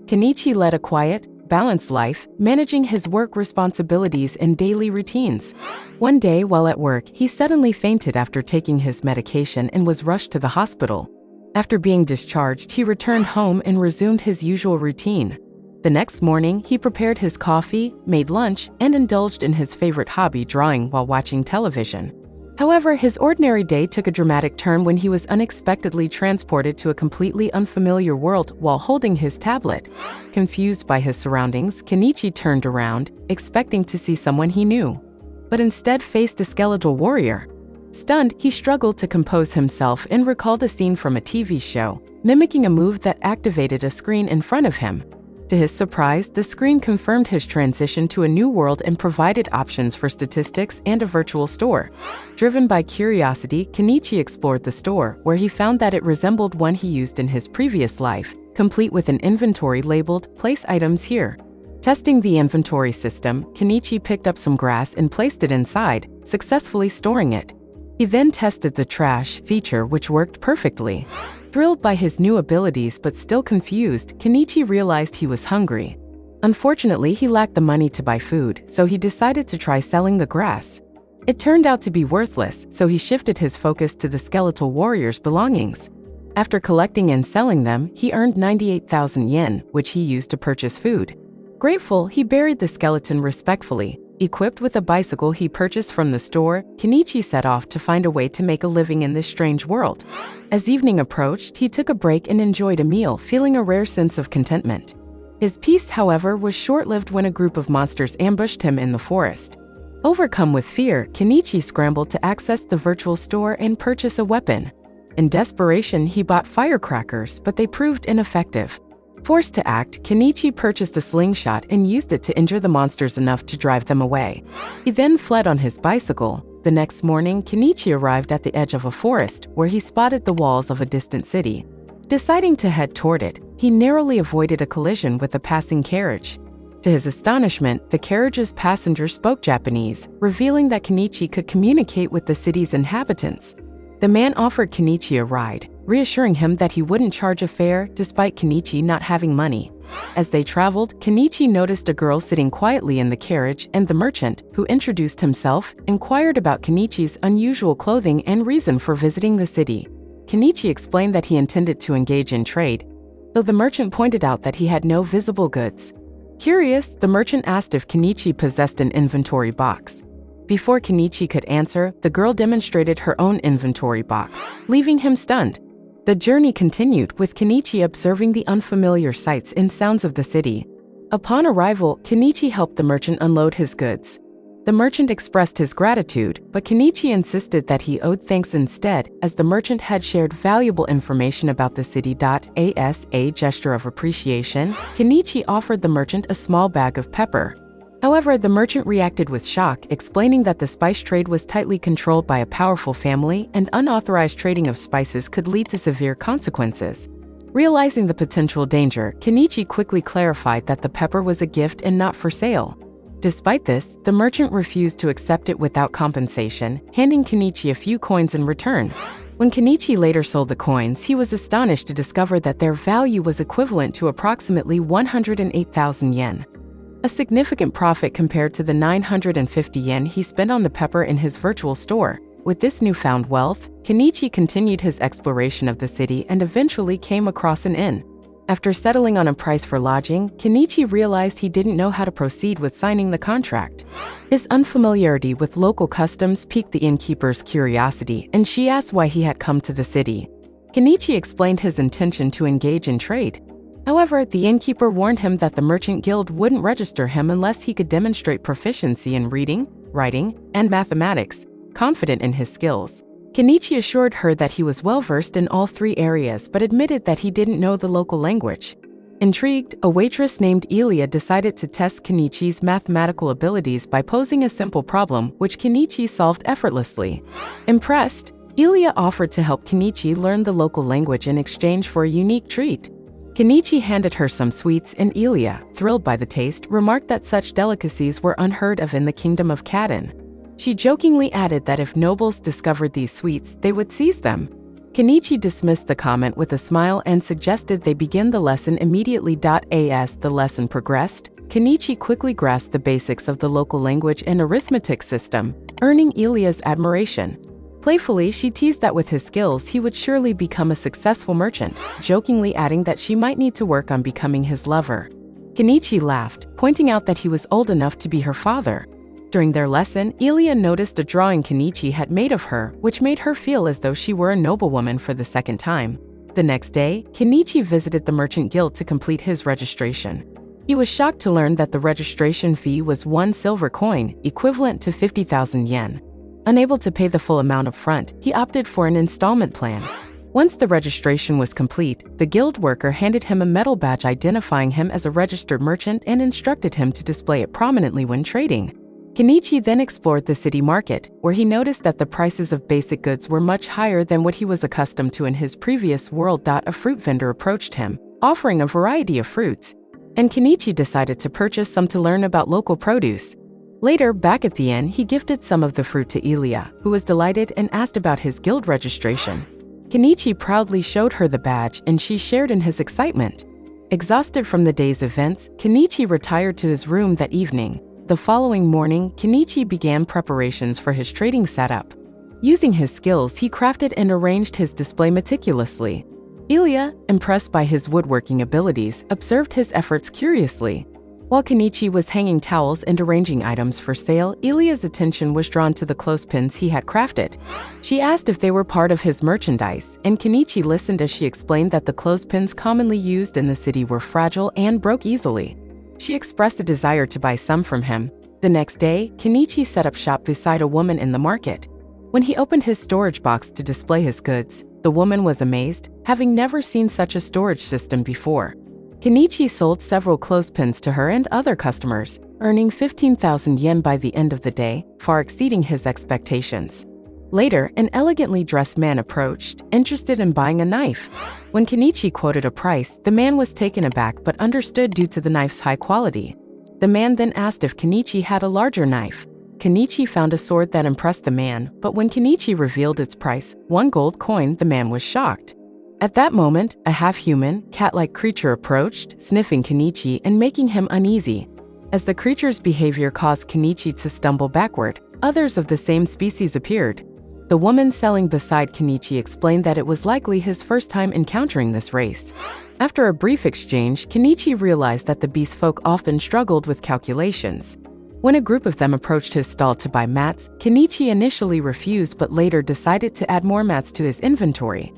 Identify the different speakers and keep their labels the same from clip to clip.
Speaker 1: Kenichi led a quiet, balanced life, managing his work responsibilities and daily routines. One day while at work, he suddenly fainted after taking his medication and was rushed to the hospital. After being discharged, he returned home and resumed his usual routine. The next morning, he prepared his coffee, made lunch, and indulged in his favorite hobby, drawing, while watching television. However, his ordinary day took a dramatic turn when he was unexpectedly transported to a completely unfamiliar world while holding his tablet. Confused by his surroundings, Kenichi turned around, expecting to see someone he knew, but instead faced a skeletal warrior. Stunned, he struggled to compose himself and recalled a scene from a TV show, mimicking a move that activated a screen in front of him. To his surprise, the screen confirmed his transition to a new world and provided options for statistics and a virtual store. Driven by curiosity, Kenichi explored the store, where he found that it resembled one he used in his previous life, complete with an inventory labeled "Place items here." Testing the inventory system, Kenichi picked up some grass and placed it inside, successfully storing it. He then tested the trash feature, which worked perfectly. Thrilled by his new abilities but still confused, Kenichi realized he was hungry. Unfortunately, he lacked the money to buy food, so he decided to try selling the grass. It turned out to be worthless, so he shifted his focus to the skeletal warrior's belongings. After collecting and selling them, he earned 98,000 yen, which he used to purchase food. Grateful, he buried the skeleton respectfully. Equipped with a bicycle he purchased from the store, Kenichi set off to find a way to make a living in this strange world. As evening approached, he took a break and enjoyed a meal, feeling a rare sense of contentment. His peace, however, was short-lived when a group of monsters ambushed him in the forest. Overcome with fear, Kenichi scrambled to access the virtual store and purchase a weapon. In desperation, he bought firecrackers, but they proved ineffective. Forced to act, Kenichi purchased a slingshot and used it to injure the monsters enough to drive them away. He then fled on his bicycle. The next morning, Kenichi arrived at the edge of a forest, where he spotted the walls of a distant city. Deciding to head toward it, he narrowly avoided a collision with a passing carriage. To his astonishment, the carriage's passenger spoke Japanese, revealing that Kenichi could communicate with the city's inhabitants. The man offered Kenichi a ride, reassuring him that he wouldn't charge a fare despite Kenichi not having money. As they traveled, Kenichi noticed a girl sitting quietly in the carriage, and the merchant, who introduced himself, inquired about Kenichi's unusual clothing and reason for visiting the city. Kenichi explained that he intended to engage in trade, though the merchant pointed out that he had no visible goods. Curious, the merchant asked if Kenichi possessed an inventory box. Before Kenichi could answer, the girl demonstrated her own inventory box, leaving him stunned. The journey continued, with Kenichi observing the unfamiliar sights and sounds of the city. Upon arrival, Kenichi helped the merchant unload his goods. The merchant expressed his gratitude, but Kenichi insisted that he owed thanks instead, as the merchant had shared valuable information about the city. As a gesture of appreciation, Kenichi offered the merchant a small bag of pepper. However, the merchant reacted with shock, explaining that the spice trade was tightly controlled by a powerful family and unauthorized trading of spices could lead to severe consequences. Realizing the potential danger, Kenichi quickly clarified that the pepper was a gift and not for sale. Despite this, the merchant refused to accept it without compensation, handing Kenichi a few coins in return. When Kenichi later sold the coins, he was astonished to discover that their value was equivalent to approximately 108,000 yen. A significant profit compared to the 950 yen he spent on the pepper in his virtual store. With this newfound wealth, Kenichi continued his exploration of the city and eventually came across an inn. After settling on a price for lodging, Kenichi realized he didn't know how to proceed with signing the contract. His unfamiliarity with local customs piqued the innkeeper's curiosity, and she asked why he had come to the city. Kenichi explained his intention to engage in trade. However, the innkeeper warned him that the merchant guild wouldn't register him unless he could demonstrate proficiency in reading, writing, and mathematics, confident in his skills. Kenichi assured her that he was well-versed in all three areas but admitted that he didn't know the local language. Intrigued, a waitress named Ilia decided to test Kenichi's mathematical abilities by posing a simple problem, which Kenichi solved effortlessly. Impressed, Ilia offered to help Kenichi learn the local language in exchange for a unique treat. Kenichi handed her some sweets, and Ilia, thrilled by the taste, remarked that such delicacies were unheard of in the kingdom of Kaden. She jokingly added that if nobles discovered these sweets, they would seize them. Kenichi dismissed the comment with a smile and suggested they begin the lesson immediately. As the lesson progressed, Kenichi quickly grasped the basics of the local language and arithmetic system, earning Ilia's admiration. Playfully, she teased that with his skills he would surely become a successful merchant, jokingly adding that she might need to work on becoming his lover. Kenichi laughed, pointing out that he was old enough to be her father. During their lesson, Ilia noticed a drawing Kenichi had made of her, which made her feel as though she were a noblewoman for the second time. The next day, Kenichi visited the Merchant Guild to complete his registration. He was shocked to learn that the registration fee was 1 silver coin, equivalent to 50,000 yen. Unable to pay the full amount up front, he opted for an installment plan. Once the registration was complete, the guild worker handed him a metal badge identifying him as a registered merchant and instructed him to display it prominently when trading. Kenichi then explored the city market, where he noticed that the prices of basic goods were much higher than what he was accustomed to in his previous world. A fruit vendor approached him, offering a variety of fruits, and Kenichi decided to purchase some to learn about local produce. Later, back at the inn, he gifted some of the fruit to Ilia, who was delighted and asked about his guild registration. Kenichi proudly showed her the badge, and she shared in his excitement. Exhausted from the day's events, Kenichi retired to his room that evening. The following morning, Kenichi began preparations for his trading setup. Using his skills, he crafted and arranged his display meticulously. Ilia, impressed by his woodworking abilities, observed his efforts curiously. While Kenichi was hanging towels and arranging items for sale, Ilia's attention was drawn to the clothespins he had crafted. She asked if they were part of his merchandise, and Kenichi listened as she explained that the clothespins commonly used in the city were fragile and broke easily. She expressed a desire to buy some from him. The next day, Kenichi set up shop beside a woman in the market. When he opened his storage box to display his goods, the woman was amazed, having never seen such a storage system before. Kenichi sold several clothespins to her and other customers, earning 15,000 yen by the end of the day, far exceeding his expectations. Later, an elegantly dressed man approached, interested in buying a knife. When Kenichi quoted a price, the man was taken aback but understood due to the knife's high quality. The man then asked if Kenichi had a larger knife. Kenichi found a sword that impressed the man, but when Kenichi revealed its price, 1 gold coin, the man was shocked. At that moment, a half-human, cat-like creature approached, sniffing Kenichi and making him uneasy. As the creature's behavior caused Kenichi to stumble backward, others of the same species appeared. The woman selling beside Kenichi explained that it was likely his first time encountering this race. After a brief exchange, Kenichi realized that the beast folk often struggled with calculations. When a group of them approached his stall to buy mats, Kenichi initially refused but later decided to add more mats to his inventory.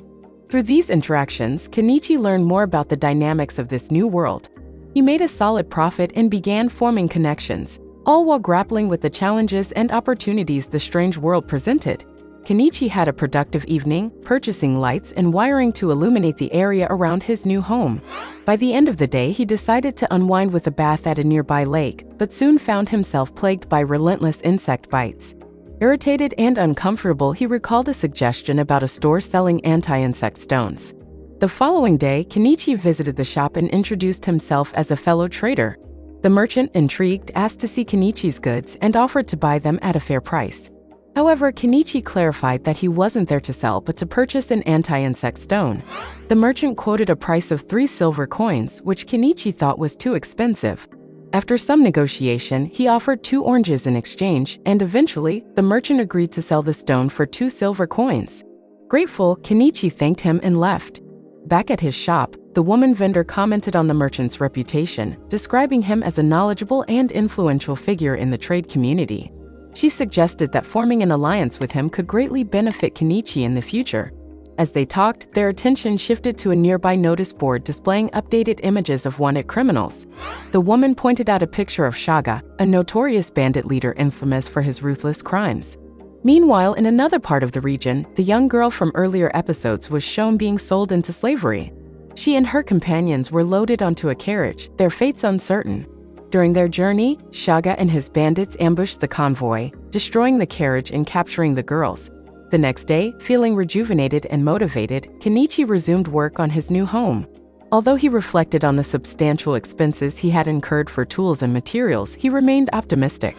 Speaker 1: Through these interactions, Kenichi learned more about the dynamics of this new world. He made a solid profit and began forming connections, all while grappling with the challenges and opportunities the strange world presented. Kenichi had a productive evening, purchasing lights and wiring to illuminate the area around his new home. By the end of the day, he decided to unwind with a bath at a nearby lake, but soon found himself plagued by relentless insect bites. Irritated and uncomfortable, he recalled a suggestion about a store selling anti-insect stones. The following day, Kenichi visited the shop and introduced himself as a fellow trader. The merchant, intrigued, asked to see Kenichi's goods and offered to buy them at a fair price. However, Kenichi clarified that he wasn't there to sell but to purchase an anti-insect stone. The merchant quoted a price of 3 silver coins, which Kenichi thought was too expensive. After some negotiation, he offered 2 oranges in exchange, and eventually, the merchant agreed to sell the stone for 2 silver coins. Grateful, Kenichi thanked him and left. Back at his shop, the woman vendor commented on the merchant's reputation, describing him as a knowledgeable and influential figure in the trade community. She suggested that forming an alliance with him could greatly benefit Kenichi in the future. As they talked, their attention shifted to a nearby notice board displaying updated images of wanted criminals. The woman pointed out a picture of Shaga, a notorious bandit leader infamous for his ruthless crimes. Meanwhile, in another part of the region, the young girl from earlier episodes was shown being sold into slavery. She and her companions were loaded onto a carriage, their fates uncertain. During their journey, Shaga and his bandits ambushed the convoy, destroying the carriage and capturing the girls. The next day, feeling rejuvenated and motivated, Kenichi resumed work on his new home. Although he reflected on the substantial expenses he had incurred for tools and materials, he remained optimistic.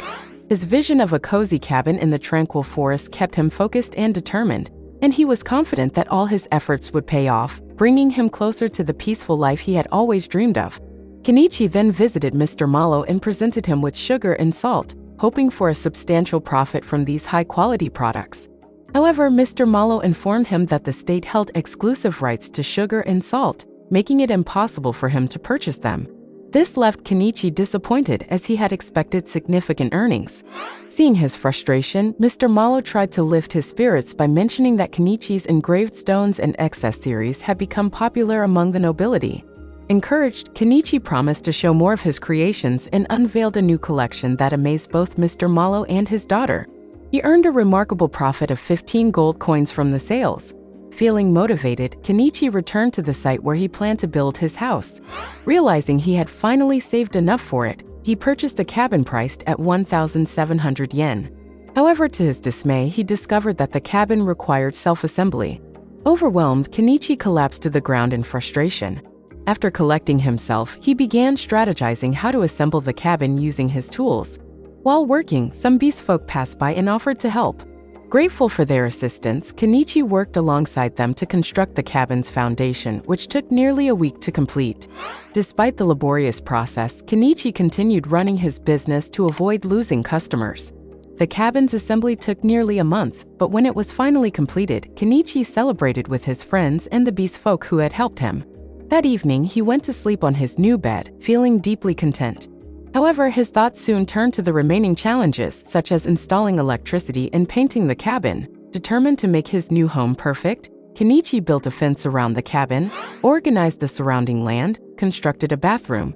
Speaker 1: His vision of a cozy cabin in the tranquil forest kept him focused and determined. and he was confident that all his efforts would pay off, bringing him closer to the peaceful life he had always dreamed of. Kenichi then visited Mr. Malo and presented him with sugar and salt, hoping for a substantial profit from these high-quality products. However, Mr. Malo informed him that the state held exclusive rights to sugar and salt, making it impossible for him to purchase them. This left Kenichi disappointed as he had expected significant earnings. Seeing his frustration, Mr. Malo tried to lift his spirits by mentioning that Kenichi's engraved stones and excess series had become popular among the nobility. Encouraged, Kenichi promised to show more of his creations and unveiled a new collection that amazed both Mr. Malo and his daughter. He earned a remarkable profit of 15 gold coins from the sales. Feeling motivated, Kenichi returned to the site where he planned to build his house. Realizing he had finally saved enough for it, he purchased a cabin priced at 1,700 yen. However, to his dismay, he discovered that the cabin required self-assembly. Overwhelmed, Kenichi collapsed to the ground in frustration. After collecting himself, he began strategizing how to assemble the cabin using his tools. While working, some beast folk passed by and offered to help. Grateful for their assistance, Kenichi worked alongside them to construct the cabin's foundation, which took nearly a week to complete. Despite the laborious process, Kenichi continued running his business to avoid losing customers. The cabin's assembly took nearly a month, but when it was finally completed, Kenichi celebrated with his friends and the beast folk who had helped him. That evening, he went to sleep on his new bed, feeling deeply content. However, his thoughts soon turned to the remaining challenges, such as installing electricity and painting the cabin. Determined to make his new home perfect, Kenichi built a fence around the cabin, organized the surrounding land, constructed a bathroom,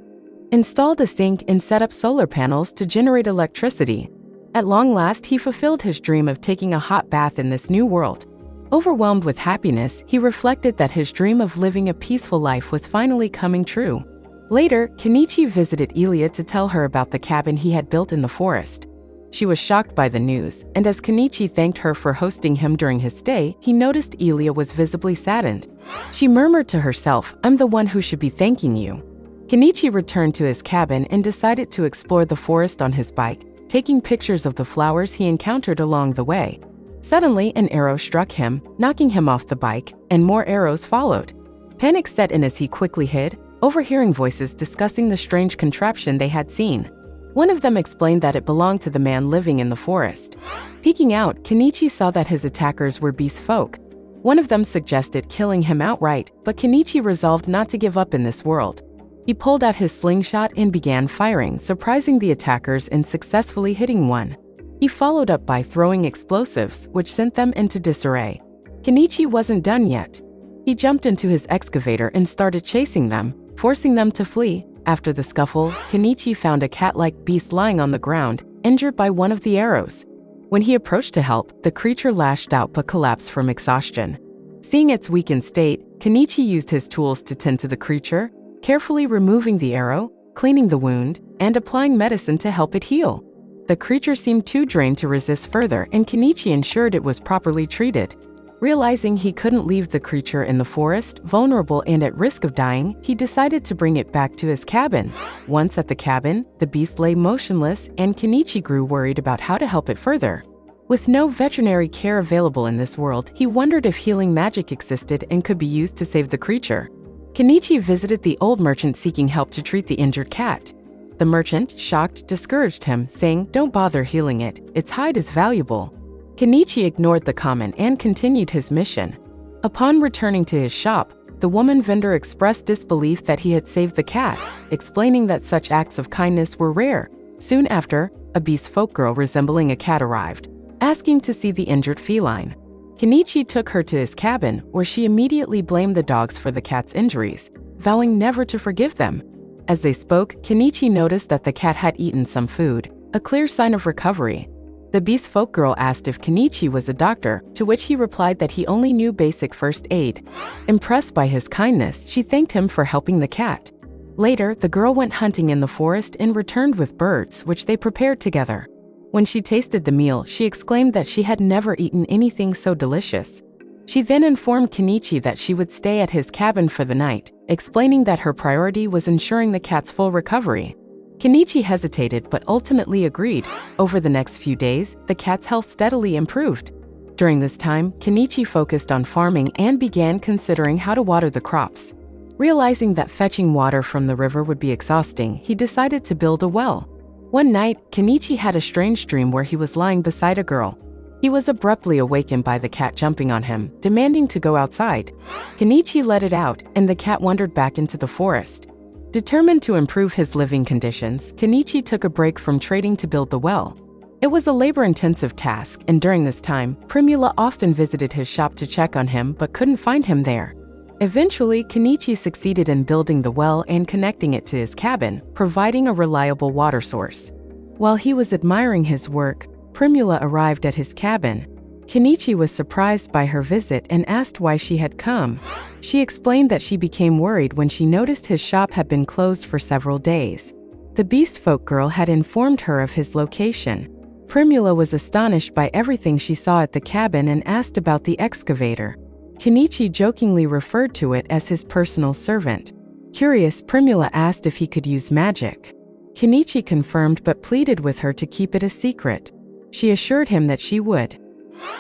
Speaker 1: installed a sink, and set up solar panels to generate electricity. At long last, he fulfilled his dream of taking a hot bath in this new world. Overwhelmed with happiness, he reflected that his dream of living a peaceful life was finally coming true. Later, Kenichi visited Ilia to tell her about the cabin he had built in the forest. She was shocked by the news, and as Kenichi thanked her for hosting him during his stay, he noticed Ilia was visibly saddened. She murmured to herself, "I'm the one who should be thanking you." Kenichi returned to his cabin and decided to explore the forest on his bike, taking pictures of the flowers he encountered along the way. Suddenly, an arrow struck him, knocking him off the bike, and more arrows followed. Panic set in as he quickly hid, overhearing voices discussing the strange contraption they had seen. One of them explained that it belonged to the man living in the forest. Peeking out, Kenichi saw that his attackers were beast folk. One of them suggested killing him outright, but Kenichi resolved not to give up in this world. He pulled out his slingshot and began firing, surprising the attackers and successfully hitting one. He followed up by throwing explosives, which sent them into disarray. Kenichi wasn't done yet. He jumped into his excavator and started chasing them, forcing them to flee. After the scuffle, Kenichi found a cat-like beast lying on the ground, injured by one of the arrows. When he approached to help, the creature lashed out but collapsed from exhaustion. Seeing its weakened state, Kenichi used his tools to tend to the creature, carefully removing the arrow, cleaning the wound, and applying medicine to help it heal. The creature seemed too drained to resist further, and Kenichi ensured it was properly treated. Realizing he couldn't leave the creature in the forest, vulnerable and at risk of dying, he decided to bring it back to his cabin. Once at the cabin, the beast lay motionless, and Kenichi grew worried about how to help it further. With no veterinary care available in this world, he wondered if healing magic existed and could be used to save the creature. Kenichi visited the old merchant seeking help to treat the injured cat. The merchant, shocked, discouraged him, saying, "Don't bother healing it, its hide is valuable." Kenichi ignored the comment and continued his mission. Upon returning to his shop, the woman vendor expressed disbelief that he had saved the cat, explaining that such acts of kindness were rare. Soon after, a beast folk girl resembling a cat arrived, asking to see the injured feline. Kenichi took her to his cabin, where she immediately blamed the dogs for the cat's injuries, vowing never to forgive them. As they spoke, Kenichi noticed that the cat had eaten some food, a clear sign of recovery. The beast folk girl asked if Kenichi was a doctor, to which he replied that he only knew basic first aid. Impressed by his kindness, she thanked him for helping the cat. Later, the girl went hunting in the forest and returned with birds, which they prepared together. When she tasted the meal, she exclaimed that she had never eaten anything so delicious. She then informed Kenichi that she would stay at his cabin for the night, explaining that her priority was ensuring the cat's full recovery. Kenichi hesitated but ultimately agreed. Over the next few days, the cat's health steadily improved. During this time, Kenichi focused on farming and began considering how to water the crops. Realizing that fetching water from the river would be exhausting, he decided to build a well. One night, Kenichi had a strange dream where he was lying beside a girl. He was abruptly awakened by the cat jumping on him, demanding to go outside. Kenichi let it out, and the cat wandered back into the forest. Determined to improve his living conditions, Kenichi took a break from trading to build the well. It was a labor-intensive task, and during this time, Primula often visited his shop to check on him but couldn't find him there. Eventually, Kenichi succeeded in building the well and connecting it to his cabin, providing a reliable water source. While he was admiring his work, Primula arrived at his cabin. Kenichi was surprised by her visit and asked why she had come. She explained that she became worried when she noticed his shop had been closed for several days. The beast folk girl had informed her of his location. Primula was astonished by everything she saw at the cabin and asked about the excavator. Kenichi jokingly referred to it as his personal servant. Curious, Primula asked if he could use magic. Kenichi confirmed but pleaded with her to keep it a secret. She assured him that she would.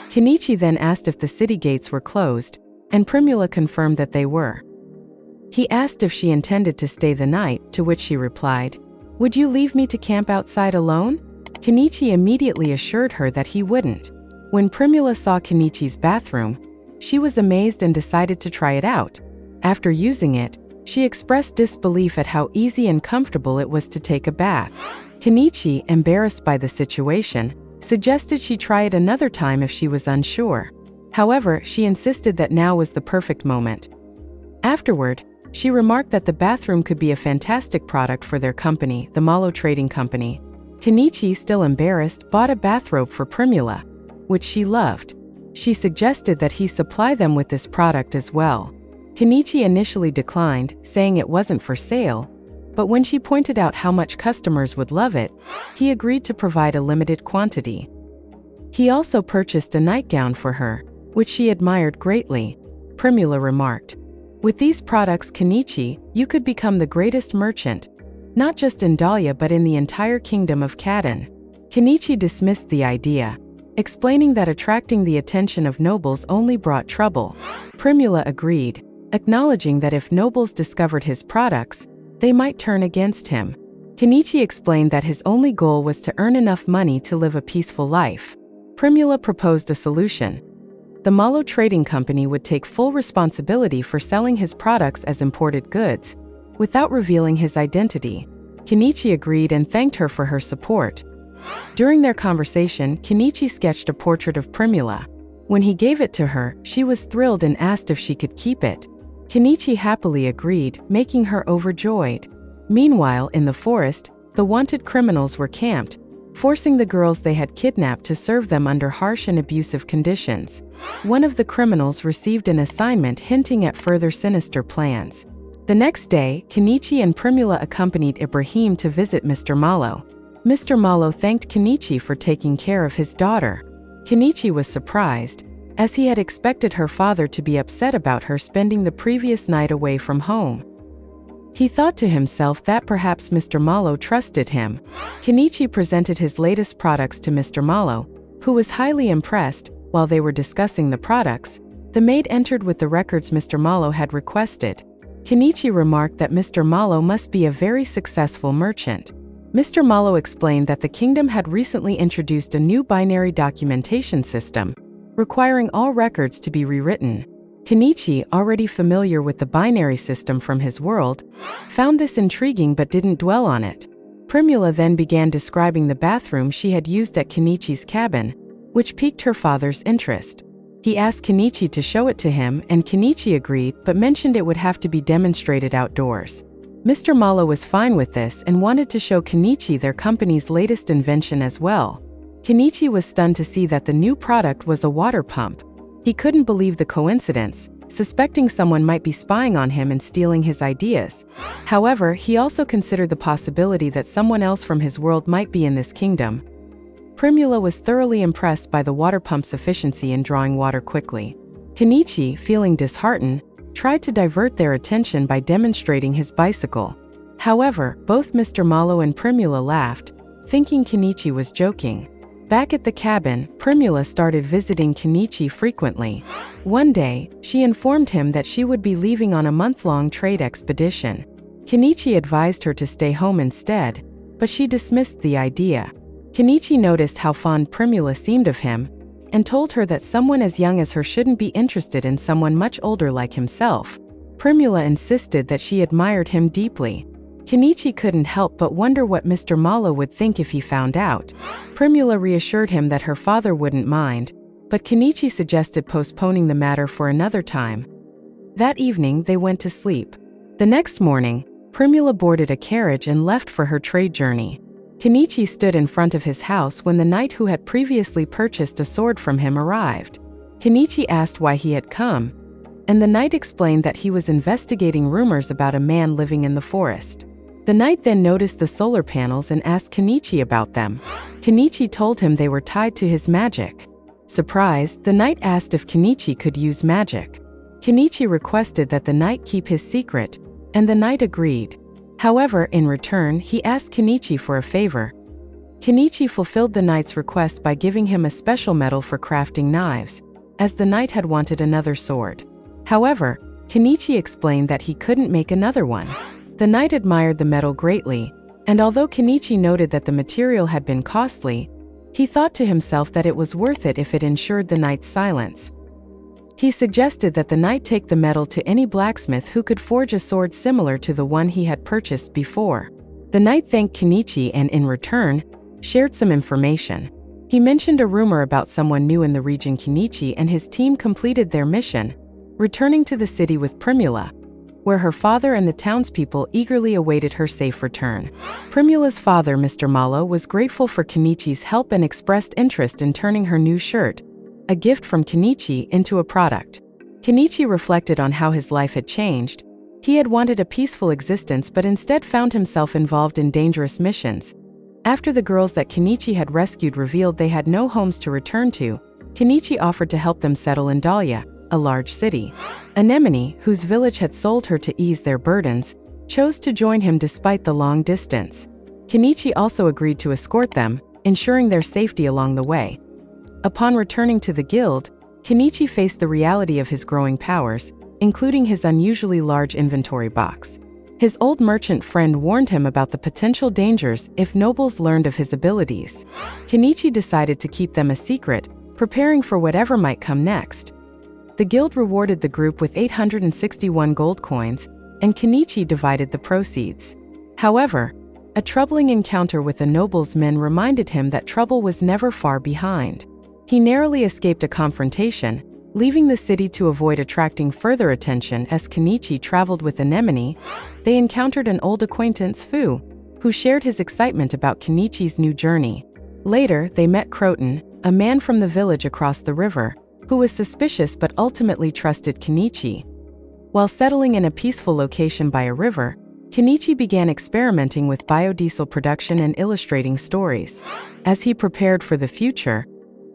Speaker 1: Kenichi then asked if the city gates were closed, and Primula confirmed that they were. He asked if she intended to stay the night, to which she replied, "Would you leave me to camp outside alone?" Kenichi immediately assured her that he wouldn't. When Primula saw Kenichi's bathroom, she was amazed and decided to try it out. After using it, she expressed disbelief at how easy and comfortable it was to take a bath. Kenichi, embarrassed by the situation, suggested she try it another time if she was unsure. However, she insisted that now was the perfect moment. Afterward, she remarked that the bathroom could be a fantastic product for their company, the Malo Trading Company. Kenichi, still embarrassed, bought a bathrobe for Primula, which she loved. She suggested that he supply them with this product as well. Kenichi initially declined, saying it wasn't for sale, but when she pointed out how much customers would love it, he agreed to provide a limited quantity. He also purchased a nightgown for her, which she admired greatly. Primula remarked, "With these products, Kenichi, you could become the greatest merchant, not just in Dahlia but in the entire kingdom of Kaden." Kenichi dismissed the idea, explaining that attracting the attention of nobles only brought trouble. Primula agreed, acknowledging that if nobles discovered his products, they might turn against him. Kenichi explained that his only goal was to earn enough money to live a peaceful life. Primula proposed a solution. The Malo Trading Company would take full responsibility for selling his products as imported goods, without revealing his identity. Kenichi agreed and thanked her for her support. During their conversation, Kenichi sketched a portrait of Primula. When he gave it to her, she was thrilled and asked if she could keep it. Kenichi happily agreed, making her overjoyed. Meanwhile, in the forest, the wanted criminals were camped, forcing the girls they had kidnapped to serve them under harsh and abusive conditions. One of the criminals received an assignment hinting at further sinister plans. The next day, Kenichi and Primula accompanied Ibrahim to visit Mr. Malo. Mr. Malo thanked Kenichi for taking care of his daughter. Kenichi was surprised, as he had expected her father to be upset about her spending the previous night away from home. He thought to himself that perhaps Mr. Malo trusted him. Kenichi presented his latest products to Mr. Malo, who was highly impressed. While they were discussing the products, the maid entered with the records Mr. Malo had requested. Kenichi remarked that Mr. Malo must be a very successful merchant. Mr. Malo explained that the kingdom had recently introduced a new binary documentation system, requiring all records to be rewritten. Kenichi, already familiar with the binary system from his world, found this intriguing but didn't dwell on it. Primula then began describing the bathroom she had used at Kenichi's cabin, which piqued her father's interest. He asked Kenichi to show it to him, and Kenichi agreed but mentioned it would have to be demonstrated outdoors. Mr. Malo was fine with this and wanted to show Kenichi their company's latest invention as well. Kenichi was stunned to see that the new product was a water pump. He couldn't believe the coincidence, suspecting someone might be spying on him and stealing his ideas. However, he also considered the possibility that someone else from his world might be in this kingdom. Primula was thoroughly impressed by the water pump's efficiency in drawing water quickly. Kenichi, feeling disheartened, tried to divert their attention by demonstrating his bicycle. However, both Mr. Malo and Primula laughed, thinking Kenichi was joking. Back at the cabin, Primula started visiting Kenichi frequently. One day, she informed him that she would be leaving on a month-long trade expedition. Kenichi advised her to stay home instead, but she dismissed the idea. Kenichi noticed how fond Primula seemed of him, and told her that someone as young as her shouldn't be interested in someone much older like himself. Primula insisted that she admired him deeply. Kenichi couldn't help but wonder what Mr. Malo would think if he found out. Primula reassured him that her father wouldn't mind, but Kenichi suggested postponing the matter for another time. That evening, they went to sleep. The next morning, Primula boarded a carriage and left for her trade journey. Kenichi stood in front of his house when the knight who had previously purchased a sword from him arrived. Kenichi asked why he had come, and the knight explained that he was investigating rumors about a man living in the forest. The knight then noticed the solar panels and asked Kenichi about them. Kenichi told him they were tied to his magic. Surprised, the knight asked if Kenichi could use magic. Kenichi requested that the knight keep his secret, and the knight agreed. However, in return, he asked Kenichi for a favor. Kenichi fulfilled the knight's request by giving him a special metal for crafting knives, as the knight had wanted another sword. However, Kenichi explained that he couldn't make another one. The knight admired the metal greatly, and although Kenichi noted that the material had been costly, he thought to himself that it was worth it if it ensured the knight's silence. He suggested that the knight take the metal to any blacksmith who could forge a sword similar to the one he had purchased before. The knight thanked Kenichi and, in return, shared some information. He mentioned a rumor about someone new in the region. Kenichi and his team completed their mission, returning to the city with Primula, where her father and the townspeople eagerly awaited her safe return. Primula's father, Mr. Malo, was grateful for Kenichi's help and expressed interest in turning her new shirt, a gift from Kenichi, into a product. Kenichi reflected on how his life had changed. He had wanted a peaceful existence but instead found himself involved in dangerous missions. After the girls that Kenichi had rescued revealed they had no homes to return to, Kenichi offered to help them settle in Dahlia, a large city. Anemone, whose village had sold her to ease their burdens, chose to join him despite the long distance. Kenichi also agreed to escort them, ensuring their safety along the way. Upon returning to the guild, Kenichi faced the reality of his growing powers, including his unusually large inventory box. His old merchant friend warned him about the potential dangers if nobles learned of his abilities. Kenichi decided to keep them a secret, preparing for whatever might come next. The guild rewarded the group with 861 gold coins, and Kenichi divided the proceeds. However, a troubling encounter with a noble's men reminded him that trouble was never far behind. He narrowly escaped a confrontation, leaving the city to avoid attracting further attention. As Kenichi traveled with Anemone, they encountered an old acquaintance, Fu, who shared his excitement about Kenichi's new journey. Later, they met Croton, a man from the village across the river, who was suspicious but ultimately trusted Kenichi. While settling in a peaceful location by a river, Kenichi began experimenting with biodiesel production and illustrating stories. As he prepared for the future,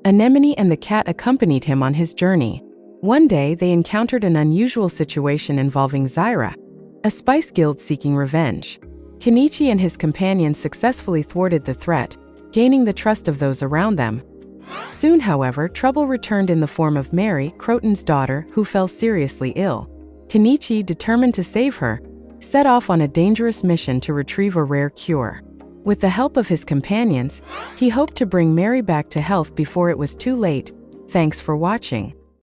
Speaker 1: Anemone and the cat accompanied him on his journey. One day, they encountered an unusual situation involving Zyra, a spice guild seeking revenge. Kenichi and his companions successfully thwarted the threat, gaining the trust of those around them. Soon, however, trouble returned in the form of Mary, Croton's daughter, who fell seriously ill. Kenichi, determined to save her, set off on a dangerous mission to retrieve a rare cure. With the help of his companions, he hoped to bring Mary back to health before it was too late. Thanks for watching.